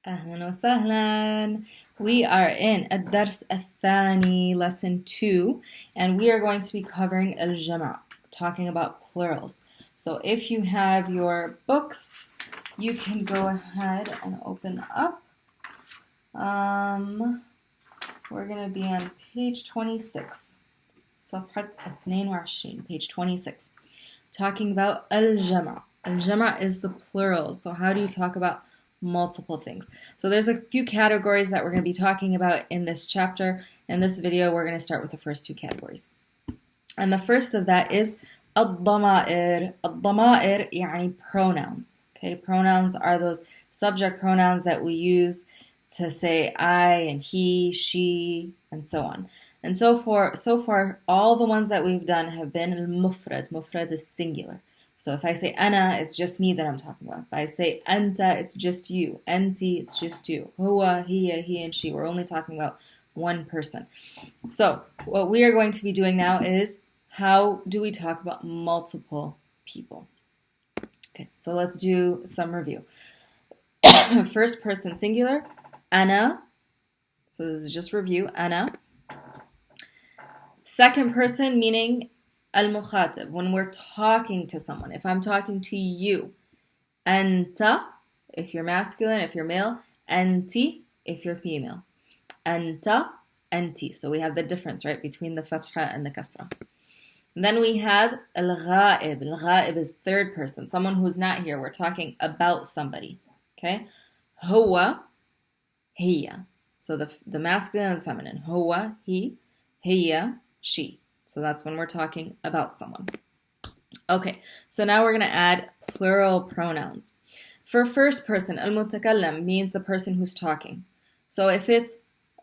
أهلا وسهلا. We are in الدرس الثاني, lesson 2, and we are going to be covering الجمع, talking about plurals. So if you have your books, you can go ahead and open up. We're going to be on page 26. صفحة 22, page 26. Talking about الجمع. الجمع is the plural. So how do you talk about multiple things? So there's a few categories that we're going to be talking about in this chapter. In this video, we're going to start with the first two categories. And the first of that is الضمائر. الضمائر يعني pronouns. Okay, pronouns are those subject pronouns that we use to say I and he, she, and so on. And so far, all the ones that we've done have been المفرد. Mufrad is singular. So if I say أنا, it's just me that I'm talking about. If I say أنت, it's just you. أنتي, it's just you. هو, he, and she. We're only talking about one person. So what we are going to be doing now is how do we talk about multiple people? Okay, so let's do some review. First person singular, أنا. So this is just review, أنا. Second person meaning al-mukhatab, when we're talking to someone. If I'm talking to you, أنت, if you're masculine, if you're male, أنتي, if you're female. أنت, أنتي. So we have the difference, right, between the fatha and the kasra. And then we have al-ghaib. Al-ghaib is third person, someone who's not here. We're talking about somebody. Okay? هو, هي. So the masculine and the feminine. هو, he, هي, she. So that's when we're talking about someone. Okay, so now we're going to add plural pronouns. For first person, al-mutakallam means the person who's talking. So if it's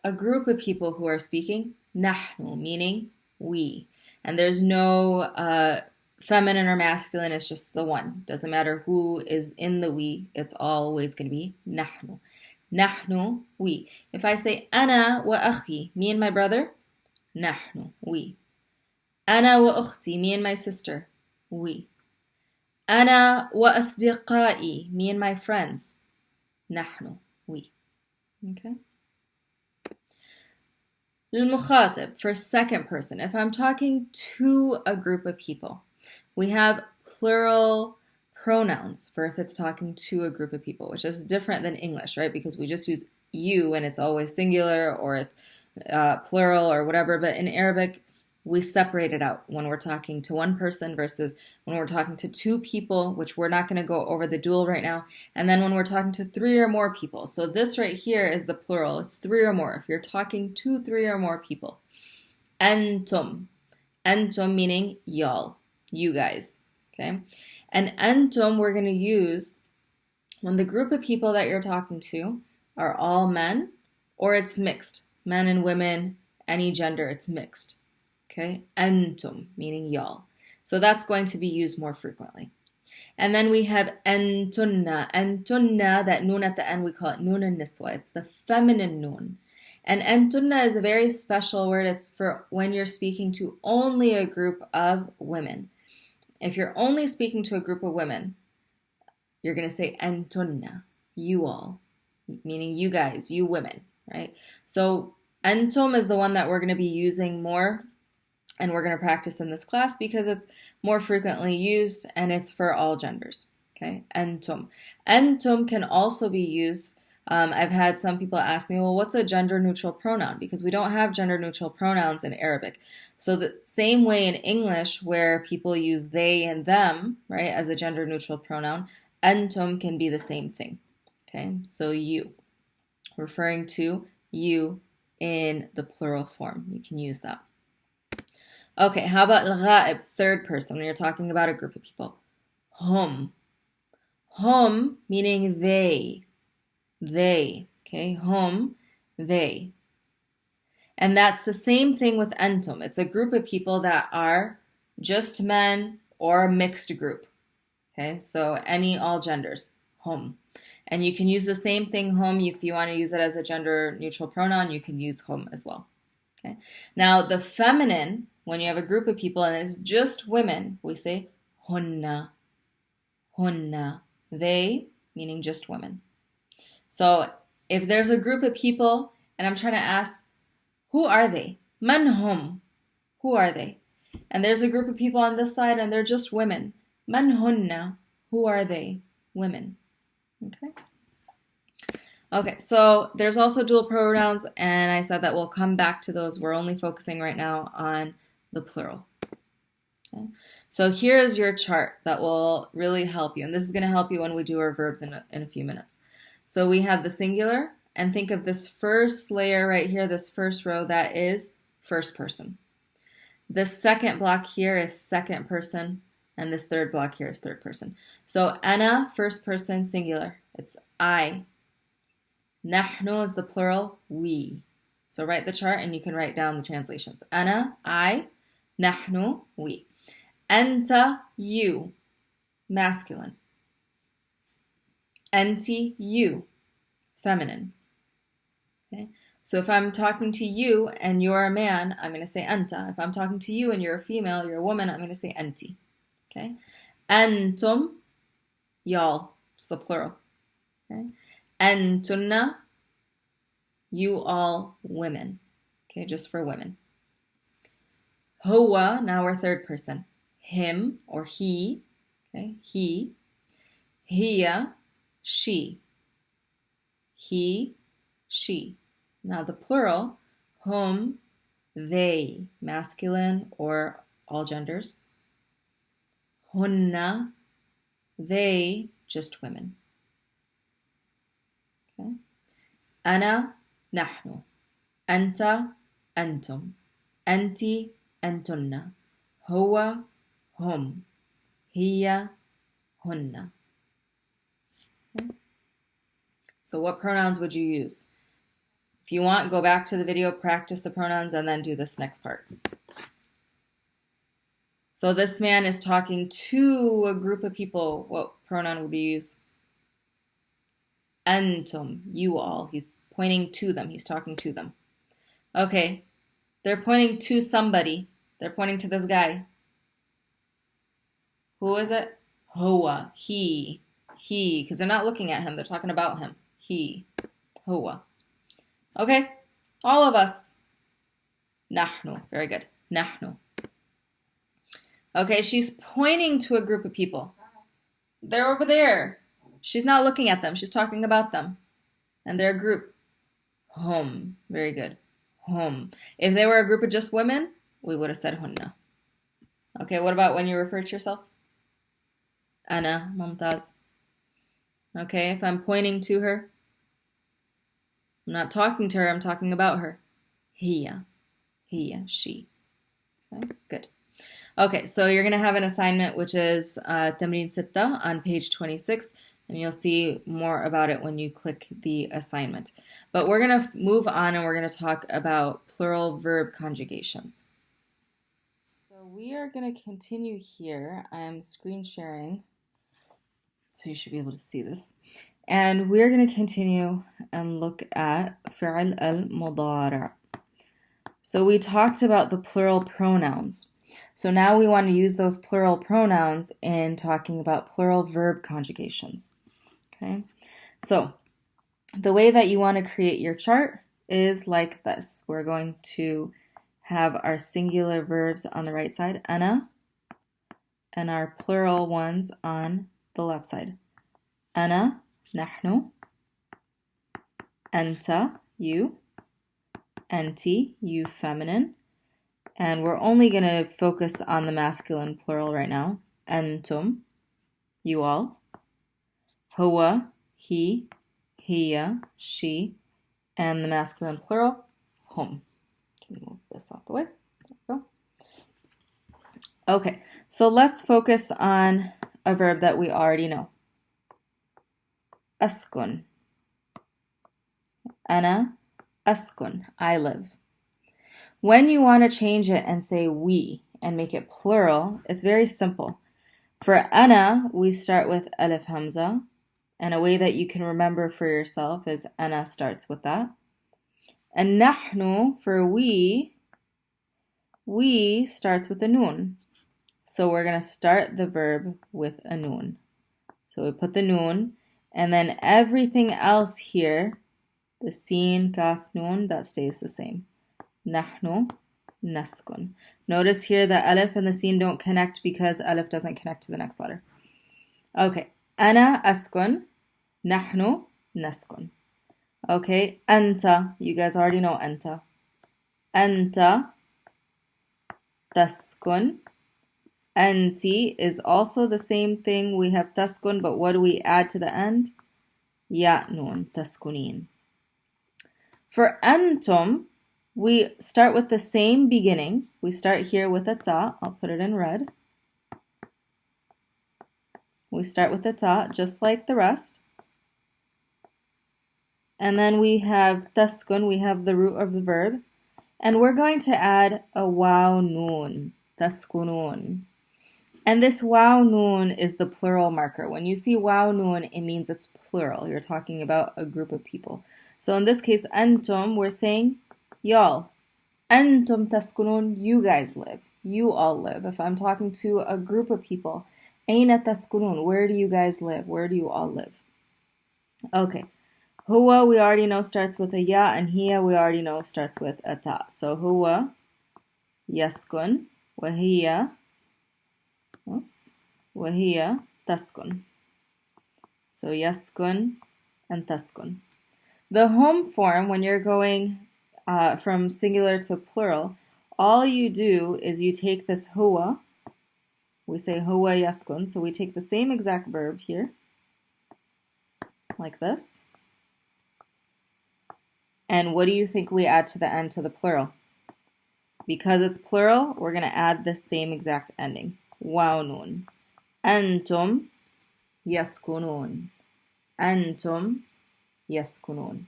a group of people who are speaking, نحن, meaning we. And there's no feminine or masculine, it's just the one. Doesn't matter who is in the we, it's always going to be نحن. نحن, we. If I say أنا وأخي, me and my brother, نحن, we. أنا وأختي, me and my sister, we. أنا وأصدقائي, me and my friends, نحن, we. Okay? للمخاطب, for second person, if I'm talking to a group of people, we have plural pronouns for if it's talking to a group of people, which is different than English, right? Because we just use you and it's always singular or it's plural or whatever. But in Arabic, we separate it out when we're talking to one person versus when we're talking to two people, which we're not going to go over the dual right now. And then when we're talking to three or more people. So this right here is the plural. It's three or more. If you're talking to three or more people. Antum. Antum meaning y'all, you guys. Okay? And antum we're going to use when the group of people that you're talking to are all men or it's mixed. Men and women, any gender, it's mixed. Okay, antum, meaning y'all. So that's going to be used more frequently. And then we have antunna. Antunna, that noon at the end, we call it noon al-niswa. It's the feminine noon. And antunna is a very special word. It's for when you're speaking to only a group of women. If you're only speaking to a group of women, you're going to say antunna, you all, meaning you guys, you women, right? So antum is the one that we're going to be using more. And we're going to practice in this class because it's more frequently used and it's for all genders. Okay, antum. Antum can also be used. I've had some people ask me, well, what's a gender-neutral pronoun? Because we don't have gender-neutral pronouns in Arabic. So the same way in English where people use they and them, right, as a gender-neutral pronoun, antum can be the same thing. Okay, so you, referring to you in the plural form. You can use that. Okay, how about al-ghaib, third person, when you're talking about a group of people? Hum. Hum, meaning they. They. Okay, hum, they. And that's the same thing with antum. It's a group of people that are just men or a mixed group. Okay, so all genders. Hum. And you can use the same thing, hum, if you want to use it as a gender-neutral pronoun, you can use hum as well. Okay. Now, the feminine, when you have a group of people and it's just women, we say hunna. Hunna. They, meaning just women. So If there's a group of people and I'm trying to ask, who are they? Man hum. Who are they? And there's a group of people on this side and they're just women. Man hunna. Who are they? Women. Okay. Okay, so there's also dual pronouns, and I said that we'll come back to those. We're only focusing right now on the plural. Okay. So here is your chart that will really help you, and this is going to help you when we do our verbs in a few minutes. So we have the singular, and think of this first layer right here, this first row, that is first person. The second block here is second person, and this third block here is third person. So ana, first person, singular. It's I. Nahnu is the plural, we. So write the chart and you can write down the translations. Ana, I. Nahnu, we. Anta, you, masculine. Anti, you, feminine. Okay. So if I'm talking to you and you're a man, I'm going to say anta. If I'm talking to you and you're a female, you're a woman, I'm going to say anti. Okay. Antum, y'all. It's the plural. Okay. Antunna, you all women. Okay, just for women. Huwa, now we're third person. Him or he. Okay, he. Hiya, she. He, she. Now the plural, hum, they, masculine or all genders. Hunna, they, just women. Okay. Ana, nahnu. Anta, antum. Anti, antunna. Huwa, hum. Hiya, hunna. Okay. So what pronouns would you use? If you want, go back to the video, practice the pronouns, and then do this next part. So this man is talking to a group of people. What pronoun would you use? Antum, you all. He's pointing to them. He's talking to them. Okay, they're pointing to somebody. They're pointing to this guy. Who is it? Huwa, he, because they're not looking at him. They're talking about him. He, huwa. Okay, all of us. Nahnu, very good. Nahnu. Okay, she's pointing to a group of people. They're over there. She's not looking at them. She's talking about them. And they're a group. Hum, very good. Hum. If they were a group of just women, we would have said hunna. Okay, what about when you refer to yourself? Ana, mumtaz. Okay, if I'm pointing to her, I'm not talking to her, I'm talking about her. Hiya, she. Okay, good. Okay, so you're going to have an assignment which is Tamreen Sitta on page 26, and you'll see more about it when you click the assignment. But we're going to move on and we're going to talk about plural verb conjugations. So we are going to continue here. I'm screen sharing, so you should be able to see this. And we're going to continue and look at fi'al al-mudari'. So we talked about the plural pronouns. So now we want to use those plural pronouns in talking about plural verb conjugations. Okay, so the way that you want to create your chart is like this. We're going to have our singular verbs on the right side, ana, and our plural ones on the left side. Ana, nahnu, anta, you, anti, you feminine, and we're only going to focus on the masculine plural right now. Antum, you all. Huwa, he, hiya, she, and the masculine plural, hum. Can move this out the way. There we go. Okay, so let's focus on a verb that we already know. Askun. Ana askun, I live. When you want to change it and say we and make it plural, it's very simple. For ana, we start with alif hamza, and a way that you can remember for yourself is ana starts with that. And nahnu, for we starts with a noon. So we're going to start the verb with a noon. So we put the noon, and then everything else here The sin, kaf, nun, that stays the same. نحن نسكن. Notice here that alif and the sin don't connect because alif doesn't connect to the next letter. Okay. أنا أسكن. نحن نسكن. Okay. أنت. You guys already know أنت. أنت تسكن. أنتي is also the same thing. We have تسكن, but what do we add to the end? يا نون. تسكنين. For أنتم, we start with the same beginning. We start here with a ta. I'll put it in red. We start with the ta, just like the rest. And then we have taskun, we have the root of the verb. And we're going to add a waw noon, taskunun. And this waw noon is the plural marker. When you see waw noon, it means it's plural. You're talking about a group of people. So in this case, antum, we're saying y'all. Antum taskunun, you guys live. You all live. If I'm talking to a group of people, aina taskunun, where do you guys live? Where do you all live? Okay. Huwa, we already know starts with a ya, and hiya, we already know starts with a ta. So huwa yaskun, wahiya, wahiya taskun. So yaskun and taskun. The home form, when you're going from singular to plural, all you do is you take this huwa. We say huwa yaskun, so we take the same exact verb here, like this. And what do you think we add to the end to the plural? Because it's plural, we're going to add the same exact ending. Waw nun. Antum yaskunun. Antum yaskunun.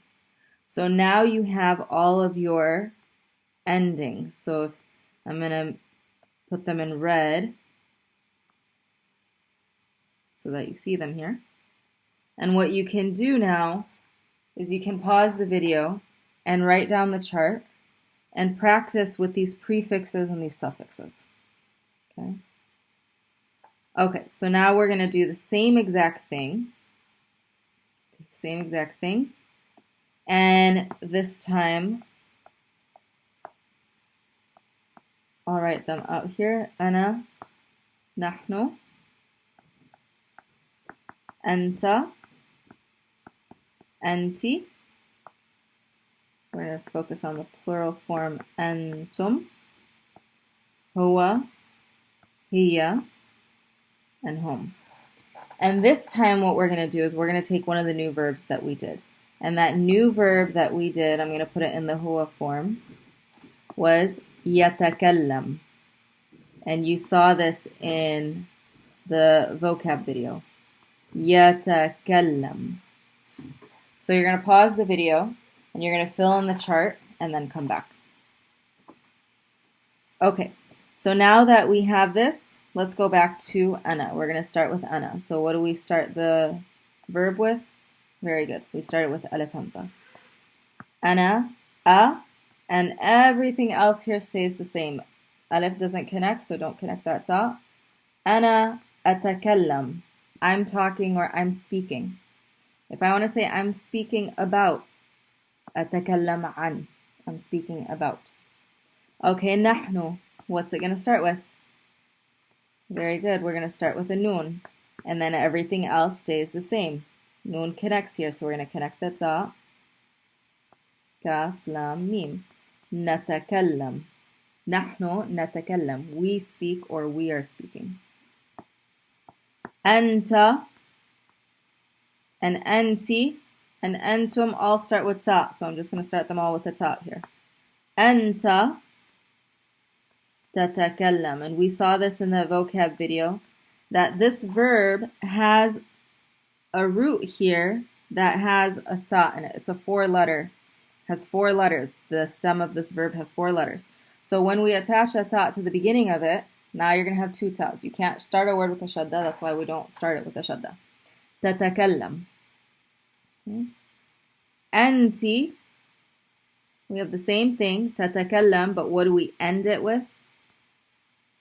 So now you have all of your endings. So I'm going to put them in red so that you see them here. And what you can do now is you can pause the video and write down the chart and practice with these prefixes and these suffixes. Okay. Okay, so now we're going to do the same exact thing. Same exact thing. And this time, I'll write them out here. أنا, نحن, أنت, أنتِ. We're going to focus on the plural form أنتم, هو, هي, and home. And this time what we're going to do is we're going to take one of the new verbs that we did. And that new verb that we did, I'm going to put it in the huwa form, was يتكلم. And you saw this in the vocab video. يتكلم. So you're going to pause the video and you're going to fill in the chart and then come back. Okay, so now that we have this, let's go back to ana. We're going to start with ana. So what do we start the verb with? Very good. We started with alif hamza. Ana, a, and everything else here stays the same. Alif doesn't connect, so don't connect that ta. Ana atakallam. I'm talking or I'm speaking. If I want to say I'm speaking about, atakallam an. I'm speaking about. Okay, nahnu. What's it going to start with? Very good. We're going to start with a noon. And then everything else stays the same. Noon connects here, so we're going to connect the ta. Kaf, lam, mim. Natakallam. Nahnu natakallam. We speak or we are speaking. Anta and anti and antum all start with ta. So I'm just going to start them all with the ta here. Anta tatakallam. And we saw this in the vocab video, that this verb has a root here that has a ta in it. It's a has 4 letters. The stem of this verb has 4 letters. So when we attach a ta to the beginning of it, now you're going to have 2 tas. You can't start a word with a shadda. That's why we don't start it with a shadda. Tatakallam. Okay. Anti, we have the same thing, tatakallam, but what do we end it with?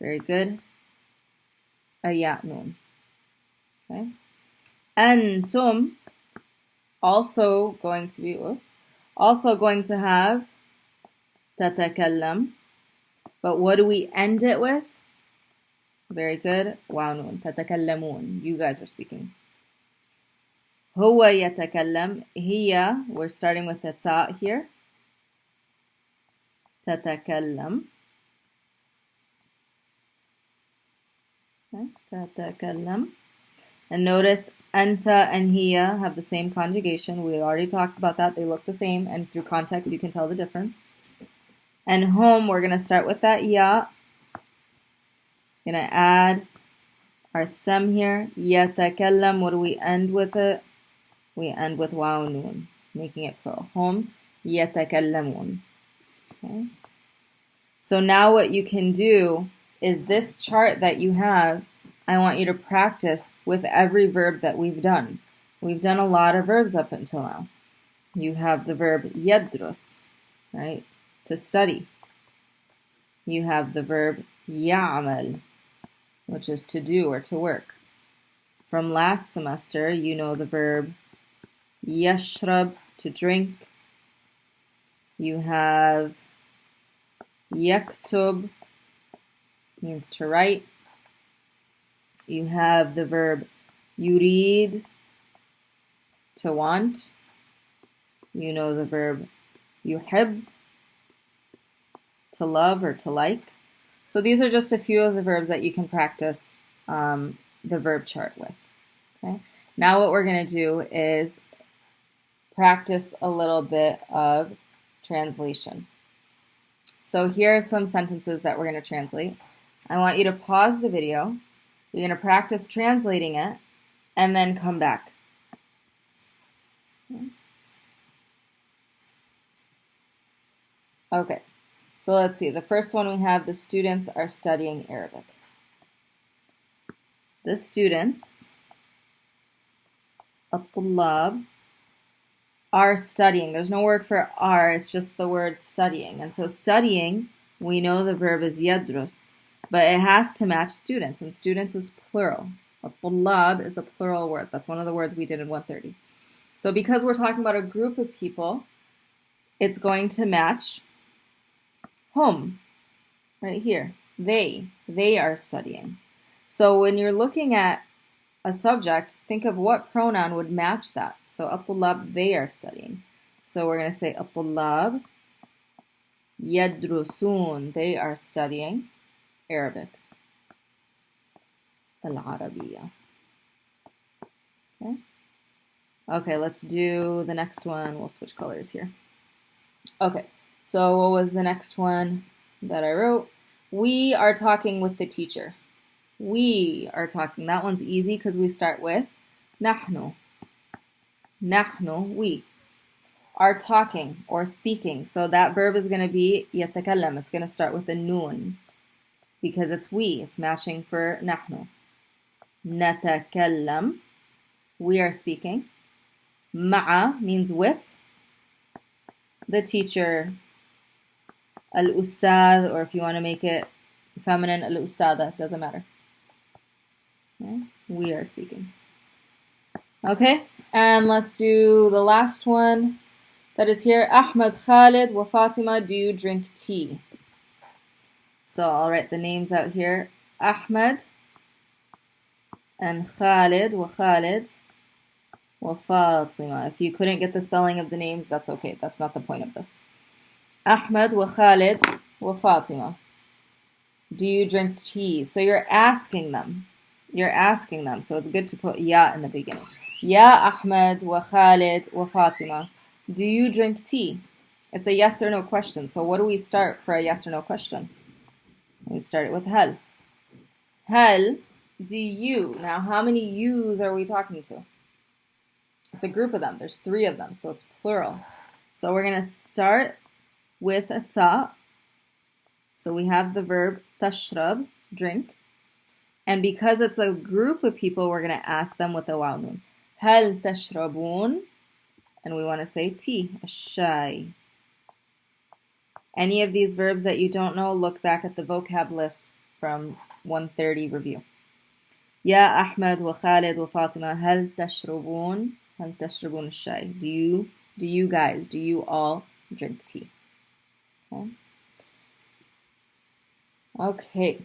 Very good. A ya nun. Okay. Antum, also going to be, Also going to have تتكلم. But what do we end it with? Very good. واو نون. تتكلمون. You guys are speaking. هو يتكلم. هي. We're starting with the ta here. تتكلم. Okay. تتكلم. And notice anta and hiya have the same conjugation. We already talked about that. They look the same, and through context you can tell the difference. And home, we're going to start with that ya. Going to add our stem here. يتكلم. What do we end with it? We end with waw noon, making it plural. Home يتكلمون. Okay. So now what you can do is this chart that you have, I want you to practice with every verb that we've done. We've done a lot of verbs up until now. You have the verb يدرس, right? To study. You have the verb يعمل, which is to do or to work. From last semester, you know the verb يشرب, to drink. You have يكتب, means to write. You have the verb يريد, to want. You know the verb يحب, to love or to like. So these are just a few of the verbs that you can practice the verb chart with. Okay. Now what we're going to do is practice a little bit of translation. So here are some sentences that we're going to translate. I want you to pause the video. You're going to practice translating it and then come back. Okay, so let's see. The first one we have, the students are studying Arabic. The students, الطلاب, are studying. There's no word for are, it's just the word studying. And so studying, we know the verb is يدرس, but it has to match students, and students is plural. الطلاب is a plural word. That's one of the words we did in 130. So because we're talking about a group of people, it's going to match hum, right here. They are studying. So when you're looking at a subject, think of what pronoun would match that. So الطلاب, they are studying. So we're going to say الطلاب يدرسون, they are studying Arabic. العربية. Okay. Okay, let's do the next one. We'll switch colors here. Okay, so what was the next one that I wrote? We are talking with the teacher. We are talking. That one's easy because we start with نحن. نحن, we, are talking or speaking. So that verb is going to be يتكلم. It's going to start with a noon because it's we. It's matching for نحن. نتكلم, we are speaking. مع means with. The teacher, al-ustad, or if you want to make it feminine, al-ustada, doesn't matter. Okay. We are speaking. Okay, and let's do the last one that is here. Ahmed, Khalid, wa Fatima, do you drink tea? So I'll write the names out here. Ahmed and Khalid, wa Khalid, wa Fatima. If you couldn't get the spelling of the names, that's okay. That's not the point of this. Ahmed wa Khalid wa Fatima. Do you drink tea? So you're asking them. You're asking them. So it's good to put ya in the beginning. Ya Ahmed wa Khalid wa Fatima. Do you drink tea? It's a yes or no question. So what do we start for a yes or no question? We start it with hal. Hal, do you? Now how many yous are we talking to? It's a group of them. There's 3 of them, so it's plural. So we're going to start with a ta. So we have the verb tashrab, drink. And because it's a group of people, we're going to ask them with a waw noon. Hal tashrabun? And we want to say tea, الشاي. Any of these verbs that you don't know, look back at the vocab list from 130 review. Ya Ahmed wa Khalid wa Fatima, hal tashrabun? هل تشربون الشاي? Do you Do you guys, do you all drink tea? Okay. Okay.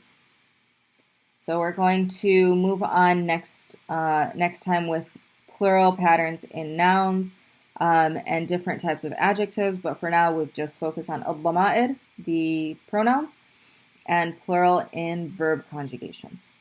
So we're going to move on next time with plural patterns in nouns and different types of adjectives. But for now, we've just focused on al-dama'ir, the pronouns, and plural in verb conjugations.